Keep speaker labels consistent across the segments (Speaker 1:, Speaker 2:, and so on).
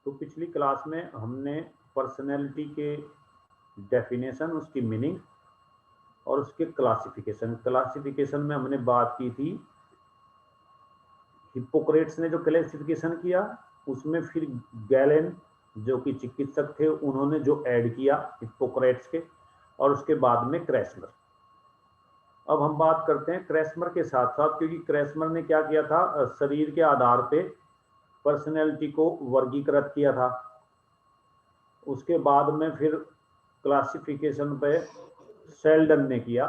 Speaker 1: तो पिछली क्लास में हमने पर्सनैलिटी के डेफिनेशन, उसकी मीनिंग और उसके क्लासिफिकेशन में हमने बात की थी। हिप्पोक्रेट्स ने जो क्लासिफिकेशन किया, उसमें फिर गैलेन जो कि चिकित्सक थे, उन्होंने जो ऐड किया हिप्पोक्रेट्स के, और उसके बाद में क्रेसमर। अब हम बात करते हैं क्रेसमर के साथ साथ, क्योंकि क्रेसमर ने क्या किया था, शरीर के आधार पे पर्सनैलिटी को वर्गीकृत किया था। उसके बाद में फिर क्लासिफिकेशन पे सेल्डन ने किया।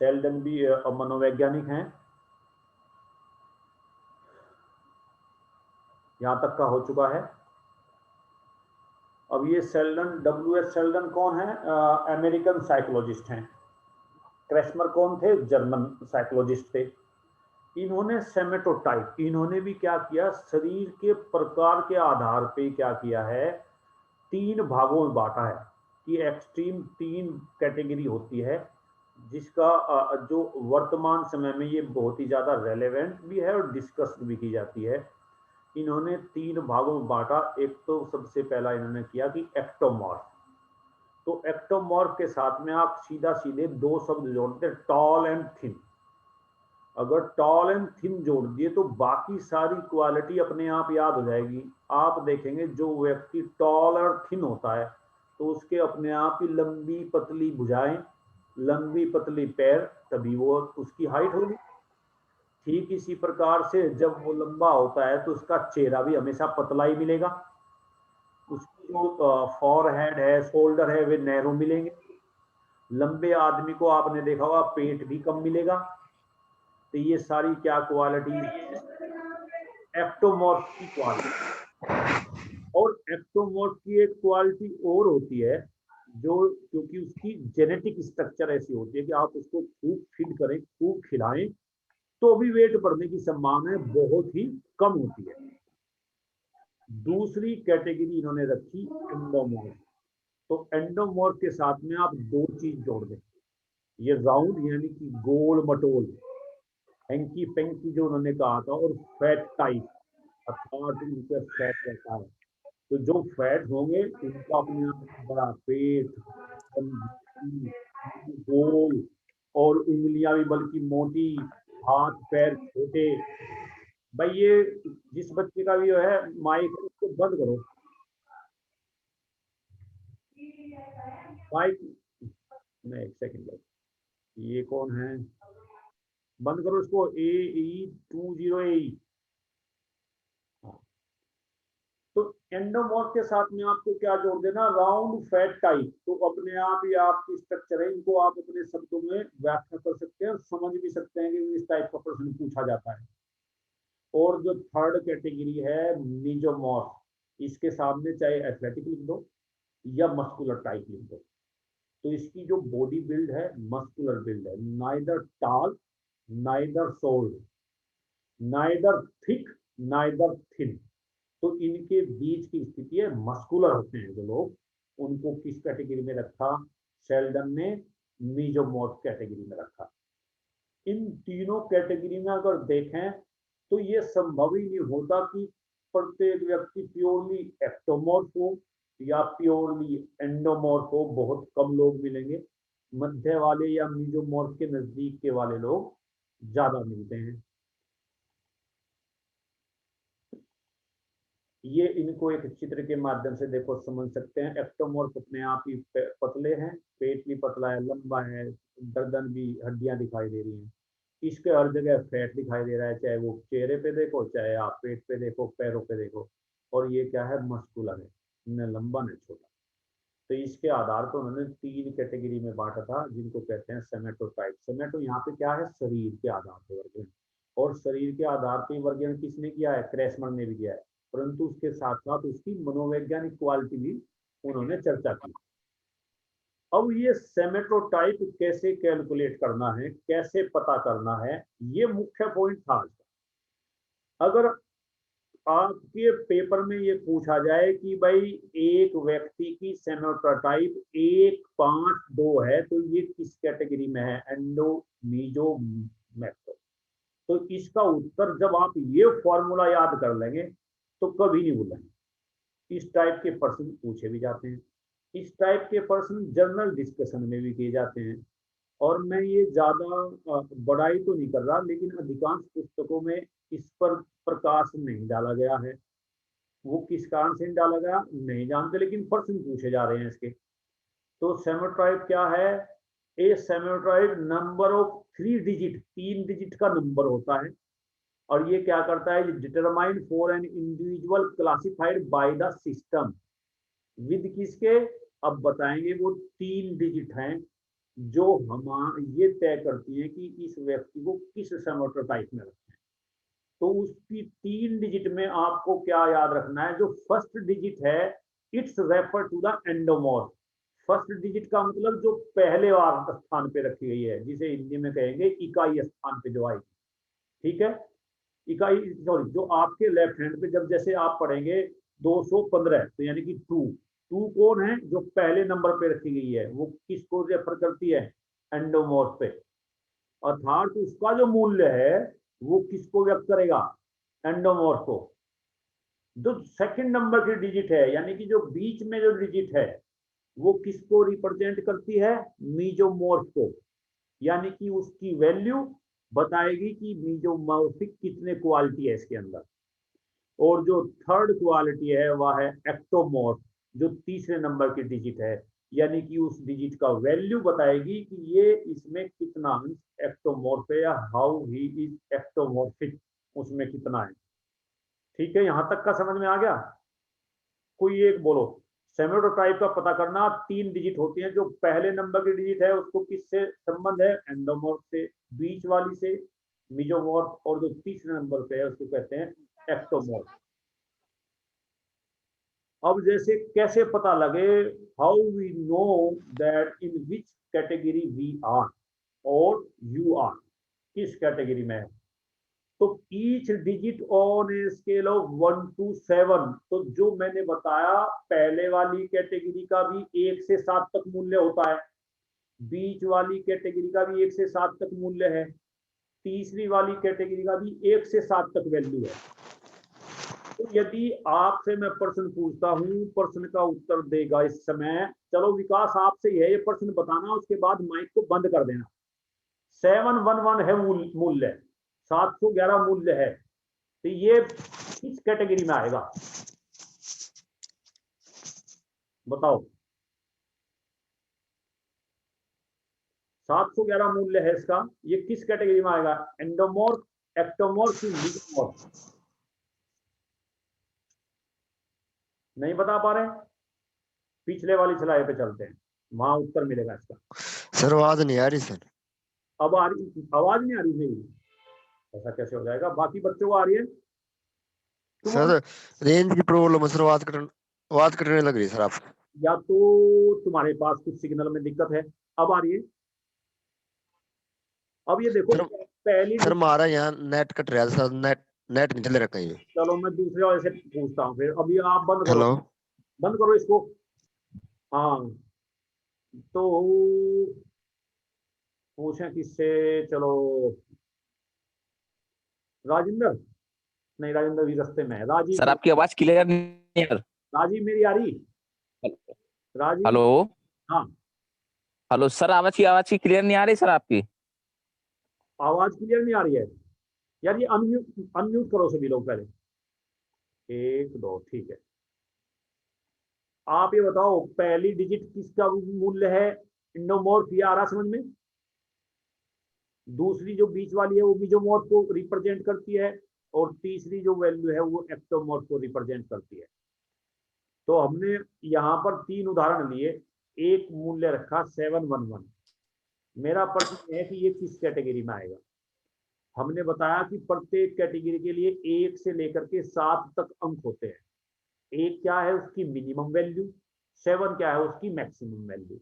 Speaker 1: सेल्डन भी मनोवैज्ञानिक हैं। यहां तक का हो चुका है। अब ये सेल्डन, W.H. सेल्डन कौन है? अमेरिकन साइकोलॉजिस्ट हैं। क्रेसमर कौन थे? जर्मन साइकोलॉजिस्ट थे। इन्होंने सेमेटोटाइप, इन्होंने भी क्या किया, शरीर के प्रकार के आधार पे क्या किया है, 3 भागों में बांटा है कि एक्सट्रीम 3 कैटेगरी होती है, जिसका जो वर्तमान समय में ये बहुत ही ज्यादा रेलेवेंट भी है और डिस्कस भी की जाती है। इन्होंने 3 भागों में बांटा। एक तो सबसे पहला इन्होंने किया कि एक्टोमॉर्फ। तो एक्टोमॉर्फ के साथ में आप सीधा सीधे 2 शब्द जोड़ते, टॉल एंड थिन। अगर टॉल एंड थिन जोड़ दिए तो बाकी सारी क्वालिटी अपने आप याद हो जाएगी। आप देखेंगे जो व्यक्ति टॉल और थिन होता है तो उसके अपने आप ही लंबी पतली भुजाएं, लंबी पतली पैर, तभी वो उसकी हाइट होगी। ठीक इसी प्रकार से जब वो लंबा होता है तो उसका चेहरा भी हमेशा पतला ही मिलेगा। उसकी जो फॉरहेड है, शोल्डर है, वे नैरो मिलेंगे। लंबे आदमी को आपने देखा होगा पेट भी कम मिलेगा। तो ये सारी क्या क्वालिटी, एक्टोमॉर्फ की क्वालिटी। और एक्टोमॉर्फ की एक क्वालिटी और होती है, जो क्योंकि उसकी जेनेटिक स्ट्रक्चर ऐसी होती है कि आप उसको खूब फीड करें, खूब खिलाएं, तो भी वेट बढ़ने की संभावना बहुत ही कम होती है। दूसरी कैटेगरी इन्होंने रखी एंडोमॉर्फ। तो एंडोमॉर्फ के साथ में आप 2 चीज जोड़ दें, ये राउंड यानी कि गोल मटोल, हैंकी पेंकी जो उन्होंने कहा था, और फैट टाइप, अर्थात उनका फैट रहता है। तो जो फैट होंगे उनका अपने आप बड़ा पेट, गोल, और उंगलियां भी बल्कि मोटी, हाथ पैर छोटे। भाई ये जिस बच्चे का भी है माइक उसको बंद करो, माइक में 1 सेकंड। ये कौन है? बंद करो इसको। AE20AE। तो एंडोमॉर्फ के साथ में आपको क्या जोड़ देना, राउंड फैट टाइप। तो अपने आप ही आपकी स्ट्रक्चर है, इनको आप अपने शब्दों में व्याख्या कर सकते हैं और समझ भी सकते हैं कि इस टाइप का प्रश्न पूछा जाता है। और जो थर्ड कैटेगरी है मीजोमॉर्फ, इसके सामने चाहे एथलेटिक लिख दो या मस्कुलर टाइप लिख दो। तो इसकी जो बॉडी बिल्ड है मस्कुलर बिल्ड है, neither tall, neither should, neither thick, neither thin. तो इनके बीच की स्थिति है, मस्कुलर होते हैं जो लोग, उनको किस कैटेगरी में रखा? शेल्डन ने मीजोमॉर्फ कैटेगरी में रखा। इन तीनों कैटेगरी में अगर देखें तो ये संभव ही नहीं होता कि प्रत्येक व्यक्ति प्योरली एक्टोमॉर्फ हो या प्योरली एंडोमॉर्फ हो। बहुत कम लोग मिलेंगे। मध्य वाले या मीजोमॉर्फ के नजदीक के वाले लोग ज्यादा मिलते हैं। ये इनको एक चित्र के माध्यम से देखो समझ सकते हैं। एक्टोमॉर्फ अपने आप ही पतले हैं, पेट भी पतला है, लंबा है, गर्दन भी, हड्डियां दिखाई दे रही हैं। इसके हर जगह फैट दिखाई दे रहा है, चाहे वो चेहरे पे देखो, चाहे आप पेट पे देखो, पैरों पे देखो। और ये क्या है? मस्कुलर है, न लंबा न छोटा। तो इसके आधार पर उन्होंने 3 कैटेगरी में बांटा था, जिनको कहते हैं सेमेटोटाइप। सेमेटो यहाँ पे क्या है? शरीर के आधार पर वर्गीकरण। और शरीर के आधार पर वर्गीकरण किसने किया है? क्रेसमर ने भी किया है। परंतु उसके साथ साथ उसकी मनोवैज्ञानिक क्वालिटी भी उन्होंने चर्चा की। अब ये सेमेटोटाइप कैसे कैलकुलेट करना है, कैसे पता करना है, ये मुख्य पॉइंट था आज का। अगर आपके पेपर में ये पूछा जाए कि भाई एक व्यक्ति की सेमेटोटाइप 152 है तो ये किस कैटेगरी में है? Endo, meso, macro. तो इसका उत्तर जब आप ये फॉर्मूला याद कर लेंगे तो कभी नहीं भूलेंगे। इस टाइप के प्रश्न पूछे भी जाते हैं, इस टाइप के प्रश्न जर्नल डिस्कशन में भी किए जाते हैं। और मैं ये ज्यादा बड़ाई तो नहीं कर रहा, लेकिन अधिकांश पुस्तकों में इस पर प्रकाश नहीं डाला गया है। वो किस कारण से नहीं डाला गया नहीं जानते, लेकिन प्रश्न पूछे जा रहे हैं इसके। तो सेमेट्रॉइड क्या है? ए सेमेट्रॉइड नंबर ऑफ 3 डिजिट, 3 डिजिट का नंबर होता है। और ये क्या करता है? Determined for an individual classified by the system with किसके? अब बताएंगे। वो 3 डिजिट हैं जो हम ये तय करती हैं कि इस व्यक्ति को किस सेमेट्रोटाइप में रखें। तो उसकी 3 डिजिट में आपको क्या याद रखना है? जो फर्स्ट डिजिट है, it's refer to the endomorph. First digit का मतलब जो पहले वार स्थान पे रखी गई है, जिसे हिंदी में कहेंगे इकाई स्थान पे जो आएगी। ठीक है, इकाई सॉरी, जो आपके लेफ्ट हैंड पे जब जैसे आप पढ़ेंगे 215, तो यानी कि टू कौन है? जो पहले नंबर पे रखी गई है, वो किसको रेफर करती है? एंडोमॉर्फ पे। अर्थात उसका जो मूल्य है वो किसको व्यक्त करेगा? एंडोमॉर्फ को। जो सेकंड नंबर की डिजिट है, यानी कि जो बीच में जो डिजिट है, वो किसको रिप्रेजेंट करती है? मीजोमॉर्फ को। यानी कि उसकी वैल्यू बताएगी कि मीजोमॉर्फिक कितने क्वालिटी है इसके अंदर। और जो थर्ड क्वालिटी है वह है एक्टोमॉर्फ, जो तीसरे नंबर की डिजिट है। यानी कि उस डिजिट का वैल्यू बताएगी कि ये इसमें कितना अंश एक्टोमॉर्फ है, या हाउ ही इज एक्टोमॉर्फिक, उसमें कितना है। ठीक है, यहां तक का समझ में आ गया? कोई एक बोलो। सेमेटोटाइप का पता करना, 3 डिजिट होती हैं। जो पहले नंबर की डिजिट है उसको किससे संबंध है? एंडोमॉर्फ से। बीच वाली से मीजोमॉर्फ, और जो तीसरे नंबर पे है उसको कहते हैं एक्टोमॉर्फ। अब जैसे कैसे पता लगे? How we know that in which category we are और यू आर, किस कैटेगरी में है? तो each digit on a scale of 1 to 7, तो जो मैंने बताया, पहले वाली कैटेगरी का भी 1 से 7 तक मूल्य होता है, बीच वाली कैटेगरी का भी 1 से 7 तक मूल्य है, तीसरी वाली कैटेगरी का भी 1 से 7 तक वैल्यू है। तो यदि आपसे मैं प्रश्न पूछता हूं, प्रश्न का उत्तर देगा इस समय, चलो विकास आपसे ही है ये प्रश्न बताना, उसके बाद माइक को बंद कर देना। 711 है मूल्य, 711 मूल्य है, तो ये किस कैटेगरी में आएगा? बताओ। 711 मूल्य है इसका, ये किस कैटेगरी में आएगा? एंडोमॉर्फ, एक्टोमॉर्फ की मीजोमॉर्फ? नहीं बता पा रहे? पिछले वाली स्लाइड पे चलते हैं, वहां उत्तर मिलेगा इसका।
Speaker 2: सर आवाज नहीं आ रही सर।
Speaker 1: अब आ रही? आवाज नहीं आ रही मेरी? ऐसा कैसे हो जाएगा? बाकी बच्चों को आ रही है?
Speaker 2: सर रेंज की प्रॉब्लम है सर, बात करने लग रही सर आप।
Speaker 1: या तो तुम्हारे पास कुछ सिग्नल में दिक्कत है। अब आ रही है? अब ये देखो,
Speaker 2: सर
Speaker 1: पहली
Speaker 2: सर हमारा यहाँ नेट कट रहा है सर, नेट नेट नहीं चल रहा कहीं भी।
Speaker 1: चलो मैं दूसरे वाले से पूछता हूँ फिर। अभी आप बंद करो,
Speaker 2: हेलो।
Speaker 1: बंद करो इसको। हाँ, तो पूछें किससे? चलो राजिंदर, नहीं राजिंदर भी रास्ते में है। राजीव
Speaker 3: सर
Speaker 1: को,
Speaker 3: आपकी आवाज क्लियर नहीं है।
Speaker 1: राजीव मेरी आ रही? राजीव।
Speaker 3: हेलो।
Speaker 1: हाँ,
Speaker 3: हेलो सर, आवाज की क्लियर नहीं आ रही सर आपकी।
Speaker 1: आवाज क्लियर नहीं आ रही है यार? ये अनम्यूट, अनम्यूट करो सभी लोग पहले। एक दो, ठीक है। आप ये बताओ, पहली डिजिट किसका मूल्य है? इंडोमॉर्फ, ये आ रहा समझ में? दूसरी जो बीच वाली है वो मीजोमॉर्फ को रिप्रेजेंट करती है, और तीसरी जो वैल्यू है वो एक्टोमॉर्फ को रिप्रेजेंट करती है। तो हमने यहाँ पर 3 उदाहरण लिए, एक मूल्य रखा 711। मेरा प्रश्न है कि ये किस कैटेगरी में आएगा? हमने बताया कि प्रत्येक कैटेगरी के लिए 1 से लेकर के 7 तक अंक होते हैं। एक क्या है उसकी मिनिमम वैल्यू, 7 क्या है उसकी मैक्सिमम वैल्यू।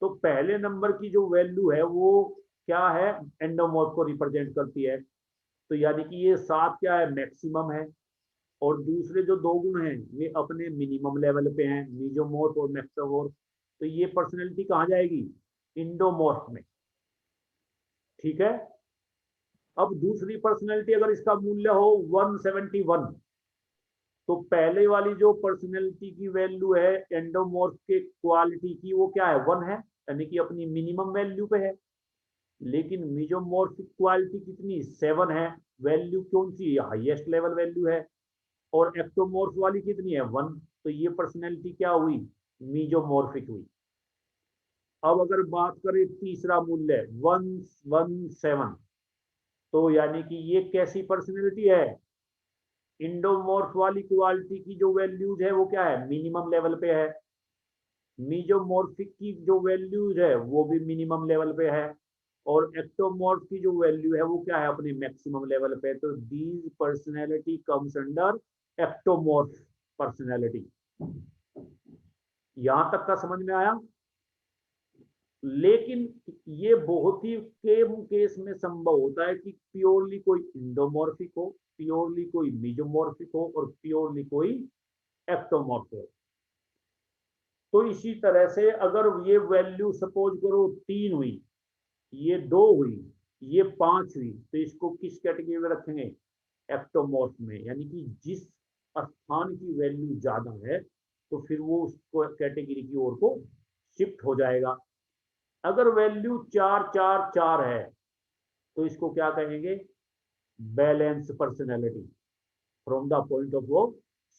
Speaker 1: तो पहले नंबर की जो वैल्यू है वो क्या है? एंडोमॉर्फ को रिप्रेजेंट करती है। तो यानी कि ये 7 क्या है? मैक्सिमम है। और दूसरे जो 2 गुण हैं वे अपने मिनिमम लेवल पे हैं, मीजोमॉर्फ और मैक्सोमॉर्फ। तो ये पर्सनैलिटी कहाँ जाएगी? इंडोमॉर्फ में। ठीक है। अब दूसरी पर्सनैलिटी, अगर इसका मूल्य हो 171, तो पहले वाली जो पर्सनैलिटी की वैल्यू है एंडोमॉर्फ के क्वालिटी की, वो क्या है, 1 है, यानी कि अपनी मिनिमम वैल्यू पे है। लेकिन मेसोमॉर्फिक क्वालिटी कितनी, 7 है, वैल्यू कौन सी, हाईएस्ट लेवल वैल्यू है। और एक्टोमॉर्फ वाली कितनी है, 1। तो ये पर्सनैलिटी क्या हुई, मेसोमॉर्फिक हुई। अब अगर बात करें तीसरा मूल्य 117, तो यानी कि ये कैसी पर्सनैलिटी है, इंडोमॉर्फ वाली क्वालिटी की जो वैल्यूज है वो क्या है, मिनिमम लेवल पे है। मेसोमॉर्फिक की जो वैल्यूज है वो भी मिनिमम लेवल पे है। और एक्टोमॉर्फ की जो वैल्यू है वो क्या है, अपनी मैक्सिमम लेवल पे। तो these personality comes under ectomorph personality. यहां तक का समझ में आया। लेकिन ये बहुत ही कम केस में संभव होता है कि प्योरली कोई इंडोमॉर्फिक हो, प्योरली कोई मेसोमॉर्फिक हो और प्योरली कोई एक्टोमॉर्फ हो। तो इसी तरह से अगर ये वैल्यू सपोज करो 3 हुई, ये 2 हुई, ये 5 हुई, तो इसको किस कैटेगरी में रखेंगे, एक्टोमॉर्फ में। यानी कि जिस स्थान की वैल्यू ज्यादा है तो फिर वो उसको कैटेगरी की ओर को शिफ्ट हो जाएगा। अगर वैल्यू 4 4 4 है तो इसको क्या कहेंगे, balance personality from the point of view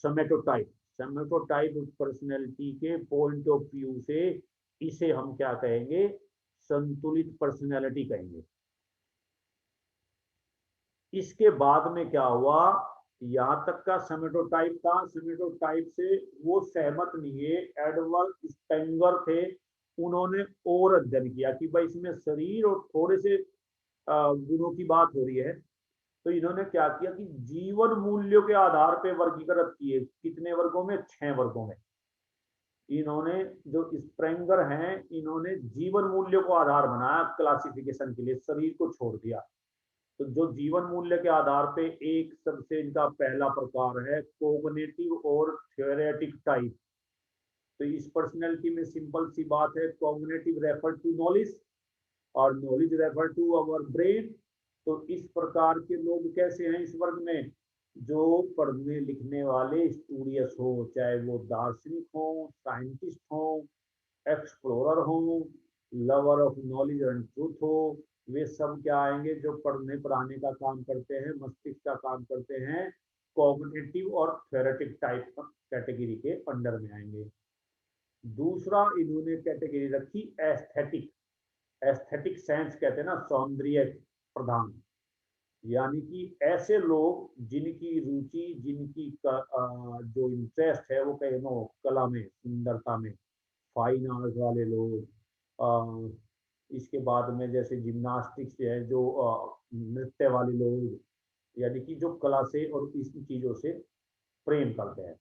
Speaker 1: somatotype. Somatotype personality के पॉइंट ऑफ व्यू से इसे हम क्या कहेंगे, संतुलित पर्सनैलिटी कहेंगे। इसके बाद में क्या हुआ, यहां तक का समेटोटाइप था। समेटोटाइप से वो सहमत नहीं है, एडवर्ड स्पेंगर थे, उन्होंने और अध्ययन किया कि भाई इसमें शरीर और थोड़े से गुणों की बात हो रही है। तो इन्होंने क्या किया कि जीवन मूल्यों के आधार पर वर्गीकृत किए। कितने वर्गों में, 6 वर्गों में। इन्होंने, जो स्प्रेंगर हैं, इन्होंने जीवन मूल्यों को आधार बनाया क्लासिफिकेशन के लिए, शरीर को छोड़ दिया। तो जो जीवन मूल्य के आधार पे एक सबसे इनका पहला प्रकार है कॉग्निटिव और थ्योरेटिक टाइप। तो इस पर्सनैलिटी में सिंपल सी बात है, कॉग्निटिव रेफर टू नॉलेज और knowledge refer to our brain. तो इस प्रकार के लोग कैसे हैं इस वर्ग में, जो पढ़ने लिखने वाले स्टूडियस हो, चाहे वो दार्शनिक हो, साइंटिस्ट हो, एक्सप्लोरर हो, lover of knowledge and truth हो, वे सब क्या आएंगे, जो पढ़ने पढ़ाने का काम करते हैं, मस्तिष्क का काम करते हैं, कॉग्निटिव और थ्योरेटिक टाइप कैटेगरी के अंडर में आएंगे। दूसरा इन्होंने कैटेगरी रखी एस्थेटिक। एस्थेटिक सेंस कहते हैं ना, सौंदर्य प्रधान। यानी कि ऐसे लोग जिनकी रुचि, जिनकी जो इंटरेस्ट है वो कहें कला में, सुंदरता में, फाइन आर्ट वाले लोग। इसके बाद में जैसे जिम्नास्टिक्स है, जो नृत्य वाले लोग, यानी कि जो कला से और इस चीजों से प्रेम करते हैं।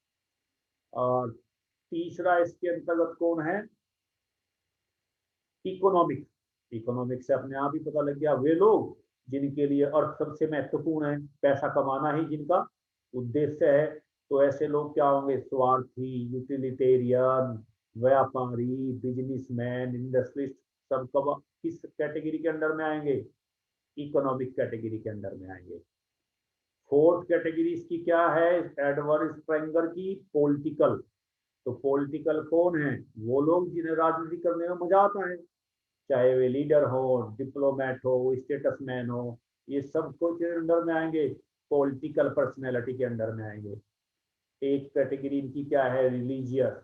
Speaker 1: और तीसरा इसके अंतर्गत कौन है, इकोनॉमिक। इकोनॉमिक से अपने आप ही पता लग गया, वे लोग जिनके लिए अर्थ सबसे महत्वपूर्ण है, पैसा कमाना ही जिनका उद्देश्य है। तो ऐसे लोग क्या होंगे, स्वार्थी, यूटिलिटेरियन, व्यापारी, बिजनेसमैन, इंडस्ट्रिस्ट, सब कब किस कैटेगरी के अंडर में आएंगे, इकोनॉमिक कैटेगरी के अंडर में आएंगे। फोर्थ कैटेगरी इसकी क्या है, एडवर्ड स्प्रेंगर की, पॉलिटिकल। तो पॉलिटिकल कौन है, वो लोग जिन्हें राजनीति करने में मजा आता है, चाहे वे लीडर हो, डिप्लोमेट हो, स्टेटसमैन हो, ये सब कुछ अंडर में आएंगे, पॉलिटिकल पर्सनैलिटी के अंडर में आएंगे। एक कैटेगरी इनकी क्या है, रिलीजियस।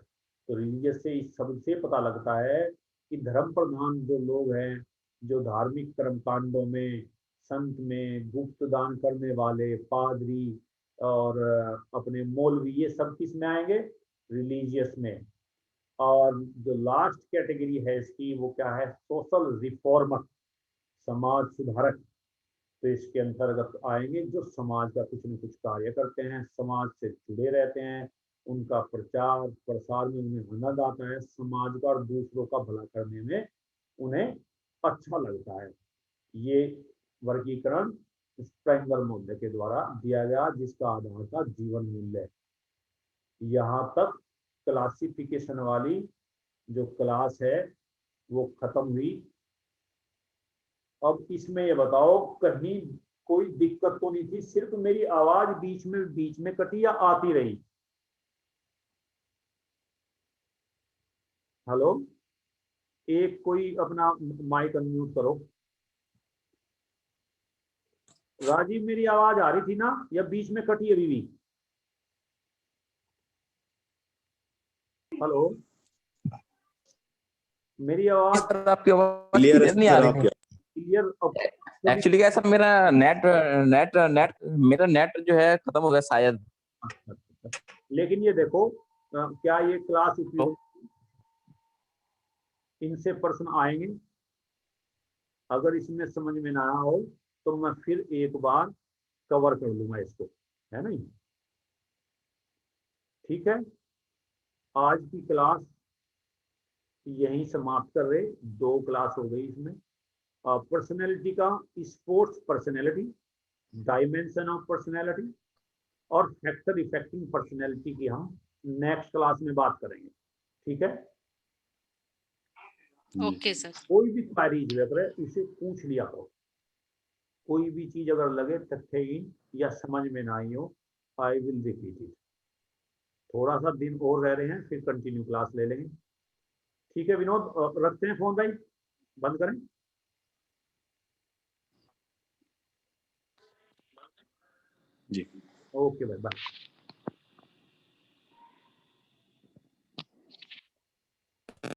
Speaker 1: तो रिलीजियस से इस सबसे पता लगता है कि धर्म प्रधान जो लोग हैं, जो धार्मिक कर्म कांडों में, संत में, गुप्त दान करने वाले, पादरी और अपने मौलवी, ये सब किस में आएंगे, रिलीजियस में। और जो लास्ट कैटेगरी है इसकी, वो क्या है, सोशल रिफॉर्मर, समाज सुधारक। तो इसके अंतर्गत आएंगे जो समाज का कुछ न कुछ कार्य करते हैं, समाज से जुड़े रहते हैं, उनका प्रचार प्रसार में उन्हें आनंद आता है, समाज का और दूसरों का भला करने में उन्हें अच्छा लगता है। ये वर्गीकरण स्प्रेंगर मूल्य के द्वारा दिया गया, जिसका आधार था जीवन मूल्य। यहाँ तक क्लासिफिकेशन वाली जो क्लास है वो खत्म हुई। अब इसमें ये बताओ, कहीं कोई दिक्कत तो नहीं थी, सिर्फ मेरी आवाज बीच में कटी या आती रही, हेलो, एक कोई अपना माइक अनम्यूट करो। राजीव, मेरी आवाज आ रही थी ना, या बीच में कटी अभी भी? हेलो, मेरी आवाज
Speaker 3: सर आपकी आवाज
Speaker 4: क्लियर
Speaker 3: क्लियर नहीं आ रही है।
Speaker 1: क्लियर?
Speaker 3: एक्चुअली क्या सर, मेरा नेट नेट नेट मेरा नेट जो है खत्म हो गया शायद।
Speaker 1: लेकिन ये देखो, क्या ये क्लास उपयोग, इनसे प्रश्न आएंगे। अगर इसमें समझ में ना आया हो तो मैं फिर एक बार कवर कर लूंगा इसको, है नहीं? ठीक है, आज की क्लास यहीं समाप्त कर रहे। 2 क्लास हो गई इसमें। पर्सनैलिटी का, sports personality, dimension of personality और फैक्टर इफेक्टिंग पर्सनैलिटी की हम नेक्स्ट क्लास में बात करेंगे। ठीक है,
Speaker 5: ओके सर।
Speaker 1: कोई भी क्वेरीज लग रहा है इसे पूछ लिया करो। कोई भी चीज अगर लगे तथ्यहीन या समझ में ना आई हो, आई विल रिपीट इट। थोड़ा सा दिन और रह रहे हैं, फिर कंटिन्यू क्लास ले लेंगे। ठीक है विनोद, रखते हैं फोन भाई, बंद करें।
Speaker 4: जी,
Speaker 1: ओके भाई, बाय।